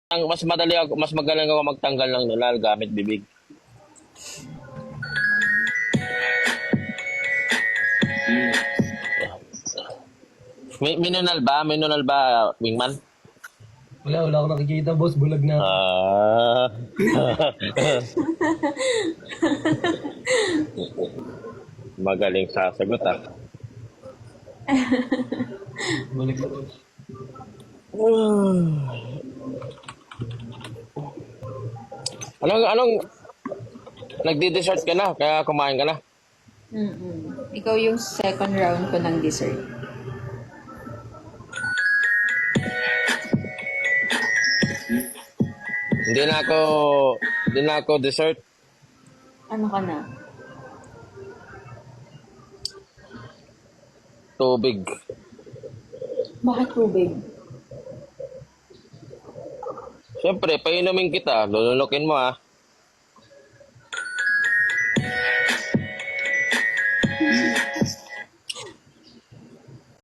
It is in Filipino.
mas madali ako, mas magaling ako magtanggal ng nulal gamit bibig. Minunal ba? Minunal ba, Wingman? Wala akong nakikita, boss. Bulag na ako. Ah. Magaling sasagot ah. Bulag na, boss. Anong nagdi-dessert ka na kaya kumain ka na? Ikaw yung second round ko ng dessert. Hindi na ako dessert. Ano ka na? Tubig. Bakit tubig? Siyempre, painumin kita. Lulunukin mo ah.